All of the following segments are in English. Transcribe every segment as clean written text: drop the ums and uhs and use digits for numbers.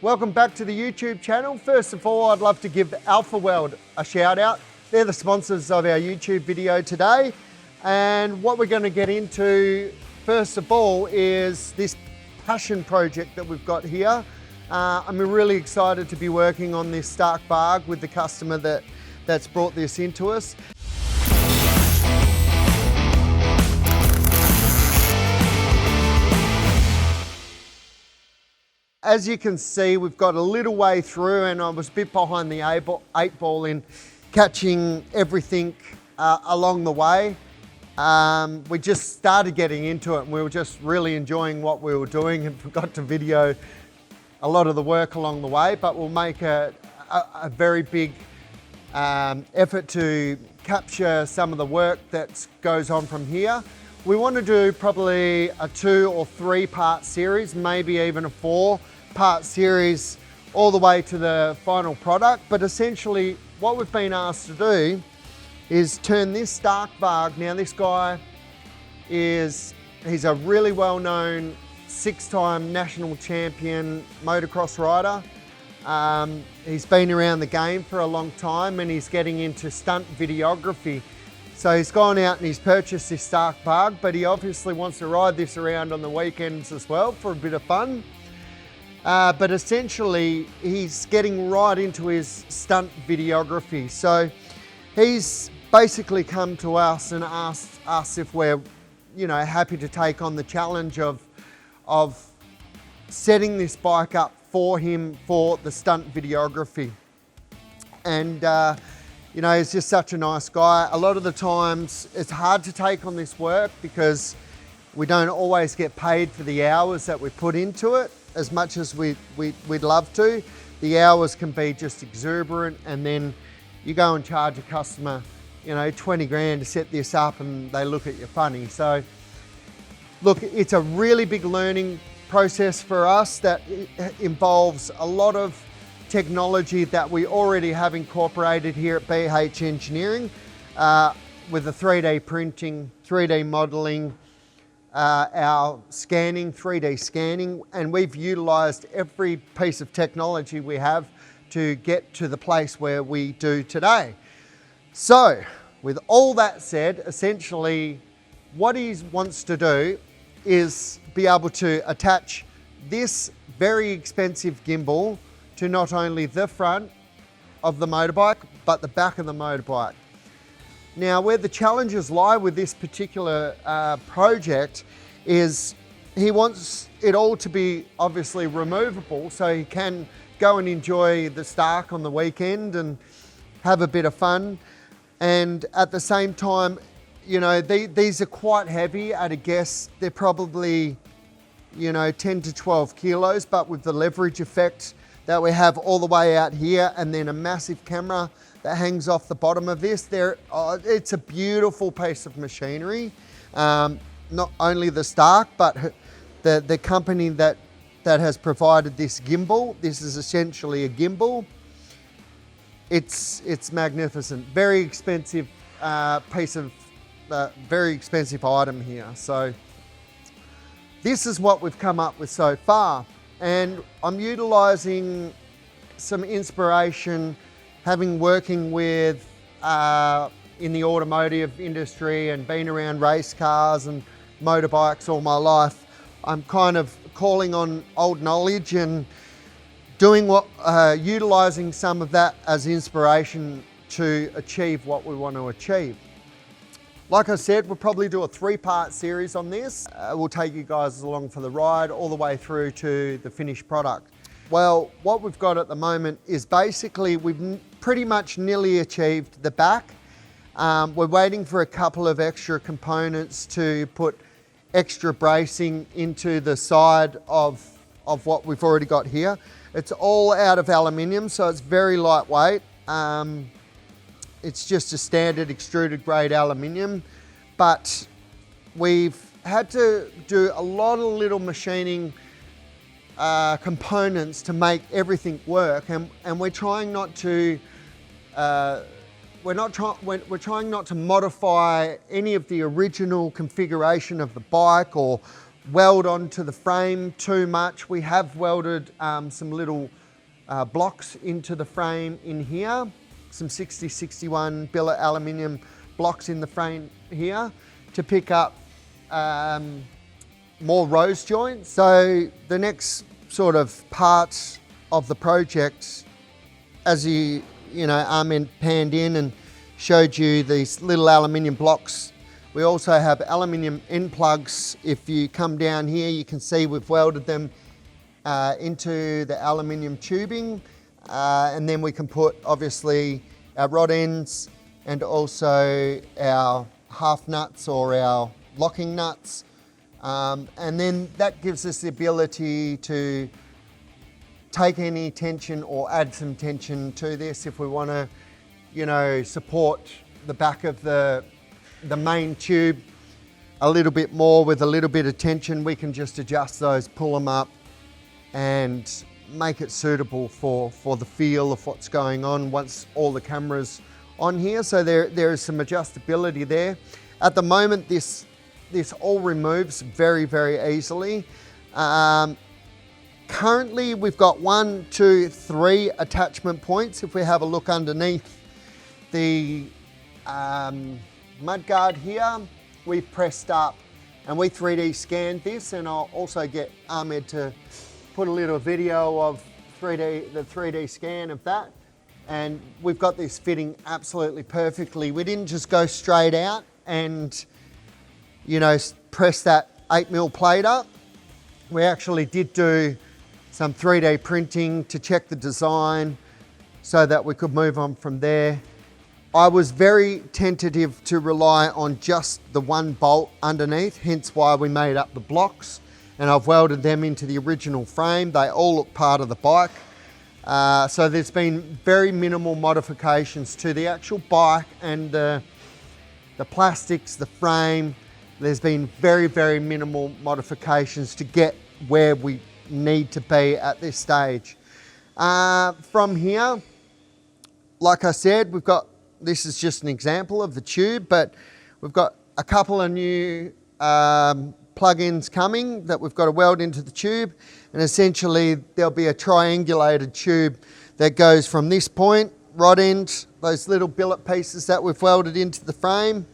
Welcome back to the YouTube channel. First of all, I'd love to give Alpha Weld a shout out. They're the sponsors of our YouTube video today. And what we're going to get into first of all is this passion project that we've got here. I'm really excited to be working on this STARK VARG with the customer that's brought this into us. As you can see, we've got a little way through and I was a bit behind the eight ball in catching everything along the way. We just started getting into it and we were just really enjoying what we were doing and forgot to video a lot of the work along the way, but we'll make a very big effort to capture some of the work that goes on from here. We want to do probably a 2 or 3 part series, maybe even a 4-part series all the way to the final product. But essentially what we've been asked to do is turn this STARK VARG. Now this guy he's a really well-known 6-time national champion motocross rider. He's been around the game for a long time and he's getting into stunt videography. So he's gone out and he's purchased this STARK VARG, but he obviously wants to ride this around on the weekends as well for a bit of fun. But essentially he's getting right into his stunt videography. So he's basically come to us and asked us if we're, happy to take on the challenge of setting this bike up for him for the stunt videography. And he's just such a nice guy. A lot of the times it's hard to take on this work because we don't always get paid for the hours that we put into it as much as we'd love to. The hours can be just exuberant, and then you go and charge a customer 20 grand to set this up and they look at you funny. So look, it's a really big learning process for us that involves a lot of technology that we already have incorporated here at BH Engineering with the 3D printing, 3D modeling, our scanning, 3D scanning, and we've utilized every piece of technology we have to get to the place where we do today. So with all that said, essentially what he wants to do is be able to attach this very expensive gimbal to not only the front of the motorbike, but the back of the motorbike. Now, where the challenges lie with this particular project is he wants it all to be obviously removable so he can go and enjoy the STARK on the weekend and have a bit of fun. And at the same time, these are quite heavy. At a guess, they're probably, 10 to 12 kilos, but with the leverage effect that we have all the way out here and then a massive camera that hangs off the bottom of this, it's a beautiful piece of machinery. Not only the STARK, but the company that has provided this gimbal. This is essentially a gimbal. It's magnificent. Very expensive piece of, very expensive item here. So this is what we've come up with so far. And I'm utilizing some inspiration working with in the automotive industry and been around race cars and motorbikes all my life. I'm kind of calling on old knowledge and doing utilizing some of that as inspiration to achieve what we want to achieve. Like I said, we'll probably do a 3-part series on this. We'll take you guys along for the ride all the way through to the finished product. Well, what we've got at the moment is basically we've pretty much nearly achieved the back. We're waiting for a couple of extra components to put extra bracing into the side of what we've already got here. It's all out of aluminium, so it's very lightweight. It's just a standard extruded grade aluminium, but we've had to do a lot of little machining components to make everything work, and we're trying not to we're trying not to modify any of the original configuration of the bike or weld onto the frame too much. We have welded some little blocks into the frame in here, some 6061 billet aluminium blocks in the frame here to pick up more rose joints. So the next sort of part of the project, as you know, Ahmed panned in and showed you these little aluminium blocks. We also have aluminium end plugs. If you come down here, you can see we've welded them into the aluminium tubing, and then we can put obviously our rod ends and also our half nuts or our locking nuts, and then that gives us the ability to take any tension or add some tension to this if we want to, you know, support the back of the main tube a little bit more with a little bit of tension. We can just adjust those, pull them up and make it suitable for the feel of what's going on once all the cameras on here. So there is some adjustability there. At the moment, this all removes very, very easily. Currently, we've got 1, 2, 3 attachment points. If we have a look underneath the mudguard here, we've pressed up and we 3D scanned this, and I'll also get Ahmed to put a little video of the 3D scan of that. And we've got this fitting absolutely perfectly. We didn't just go straight out and, you know, press that 8mm plate up. We actually did do some 3D printing to check the design so that we could move on from there. I was very tentative to rely on just the one bolt underneath, hence why we made up the blocks, and I've welded them into the original frame. They all look part of the bike. So there's been very minimal modifications to the actual bike and the plastics, the frame. There's been very, very minimal modifications to get where we need to be at this stage. From here, like I said, we've got, this is just an example of the tube, but we've got a couple of new plug-ins coming that we've got to weld into the tube, and essentially there'll be a triangulated tube that goes from this point, rod end, those little billet pieces that we've welded into the frame,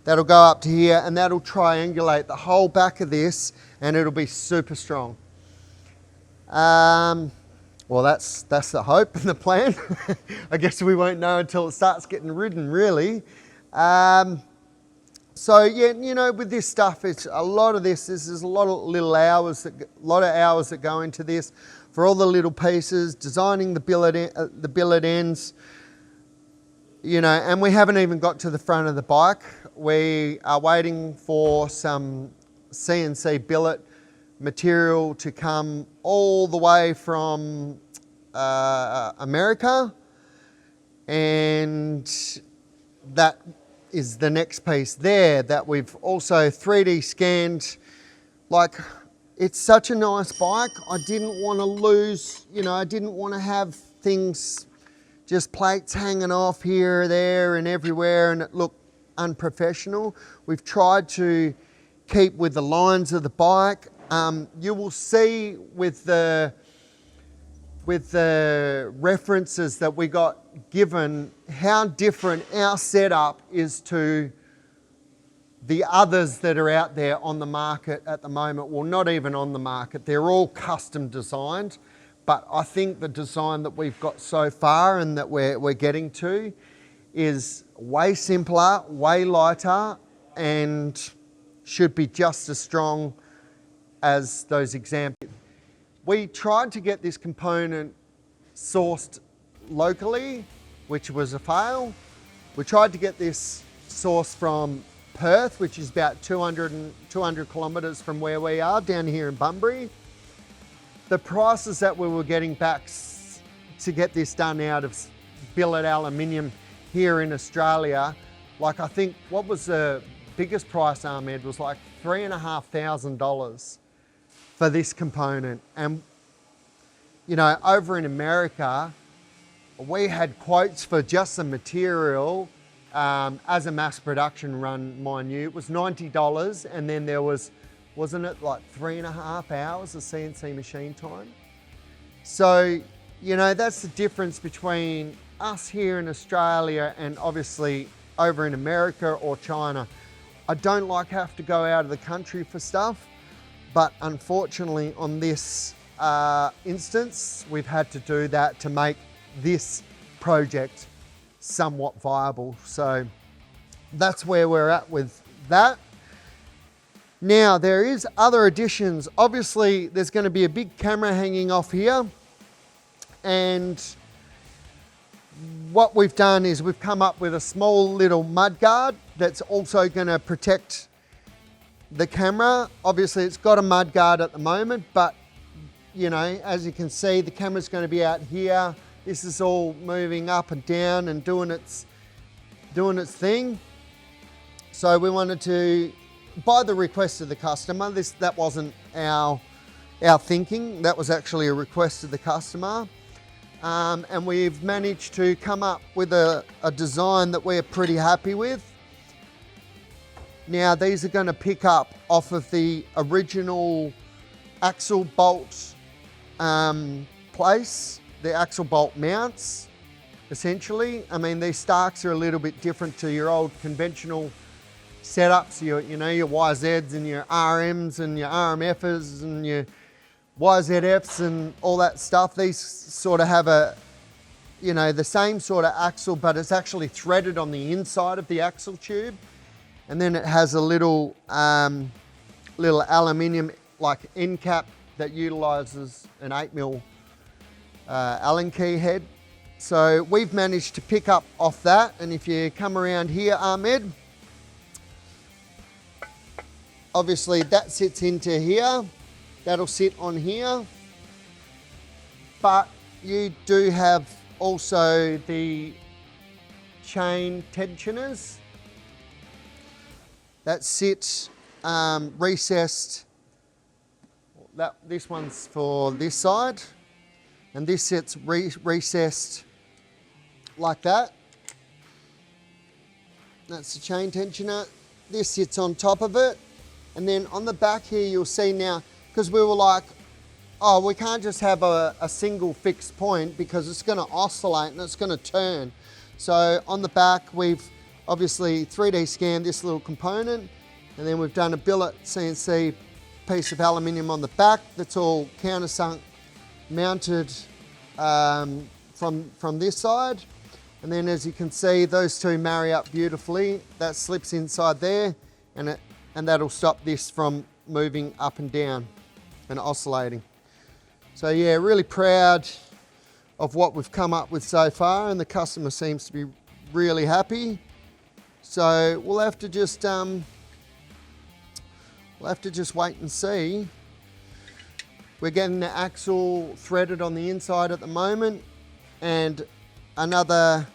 that'll go up to here, and that'll triangulate the whole back of this, and it'll be super strong. Well, that's the hope and the plan. I guess we won't know until it starts getting ridden, really. So yeah, you know, with this stuff, it's a lot of this. There's a lot of little hours, that go into this for all the little pieces, designing the billet ends. You know, and we haven't even got to the front of the bike. We are waiting for some CNC billet material to come all the way from America, and that is the next piece there that we've also 3D scanned. Like, it's such a nice bike. I didn't want to lose, you know, I didn't want to have things, just plates hanging off here, there and everywhere, and it looked unprofessional. We've tried to keep with the lines of the bike. You will see with the references that we got given how different our setup is to the others that are out there on the market at the moment. Well, not even on the market. They're all custom designed, but I think the design that we've got so far and that we're getting to is way simpler, way lighter, and should be just as strong as those examples. We tried to get this component sourced locally, which was a fail. We tried to get this sourced from Perth, which is about 200 kilometres from where we are, down here in Bunbury. The prices that we were getting back to get this done out of billet aluminium here in Australia, like, I think, what was the biggest price, Ahmed, was like $3,500 for this component. And, you know, over in America, we had quotes for just the material as a mass production run, mind you. It was $90, and then there was wasn't it, like 3.5 hours of CNC machine time? So, you know, that's the difference between us here in Australia and obviously over in America or China. I don't like have to go out of the country for stuff, but unfortunately on this instance, we've had to do that to make this project somewhat viable. So that's where we're at with that. Now there is other additions. Obviously there's going to be a big camera hanging off here, and what we've done is we've come up with a small little mud guard that's also going to protect the camera. Obviously it's got a mud guard at the moment, but you know, as you can see, the camera's going to be out here. This is all moving up and down and doing its thing. So we wanted to, by the request of the customer, that wasn't our thinking, that was actually a request of the customer. And we've managed to come up with a design that we're pretty happy with. Now these are going to pick up off of the original axle bolt place, the axle bolt mounts, essentially. I mean, these Starks are a little bit different to your old conventional setups, you know, your YZs and your RMs and your RMFs and your YZFs and all that stuff. These sort of have a, you know, the same sort of axle, but it's actually threaded on the inside of the axle tube. And then it has a little aluminium like end cap that utilizes an 8mm Allen key head. So we've managed to pick up off that. And if you come around here, Ahmed, obviously that sits into here. That'll sit on here. But you do have also the chain tensioners that sit recessed. This one's for this side, and this sits recessed like that. That's the chain tensioner. This sits on top of it, and then on the back here you'll see now, because we were like, oh, we can't just have a single fixed point because it's going to oscillate and it's going to turn. So on the back we've obviously 3D scanned this little component, and then we've done a billet CNC piece of aluminium on the back that's all countersunk mounted from this side. And then as you can see, those two marry up beautifully. That slips inside there, and that'll stop this from moving up and down and oscillating. So yeah, really proud of what we've come up with so far, and the customer seems to be really happy. So we'll have to just wait and see. We're getting the axle threaded on the inside at the moment, and another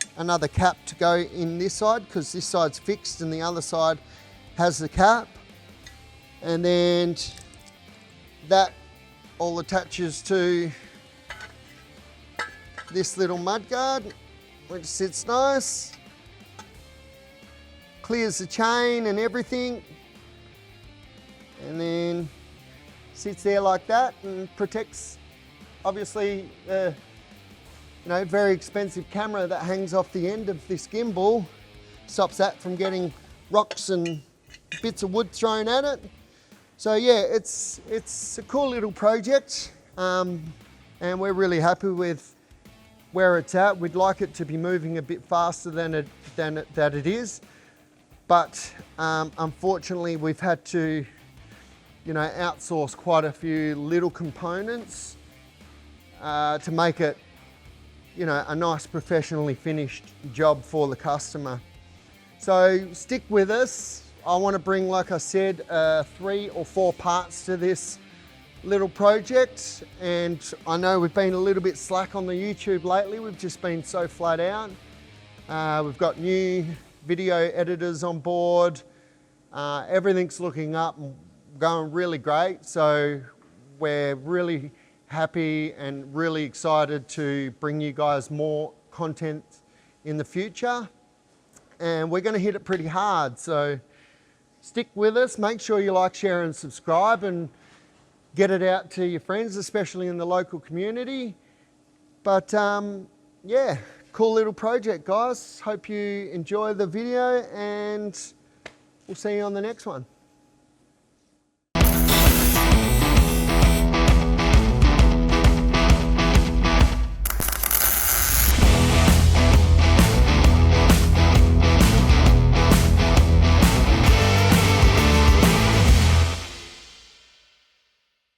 cap to go in this side, because this side's fixed and the other side has the cap. And then that all attaches to this little mudguard, which sits nice, clears the chain and everything, and then sits there like that and protects obviously the very expensive camera that hangs off the end of this gimbal. Stops that from getting rocks and bits of wood thrown at it. So yeah, it's a cool little project, and we're really happy with where it's at. We'd like it to be moving a bit faster than it is, but unfortunately we've had to outsource quite a few little components to make it a nice professionally finished job for the customer. So stick with us. I want to bring, like I said, 3 or 4 parts to this little project, and I know we've been a little bit slack on the YouTube lately. We've just been so flat out. We've got new video editors on board. Everything's looking up and going really great. So we're really happy and really excited to bring you guys more content in the future. And we're going to hit it pretty hard. So stick with us. Make sure you like, share and subscribe and get it out to your friends, especially in the local community. But yeah, cool little project, guys. Hope you enjoy the video and we'll see you on the next one.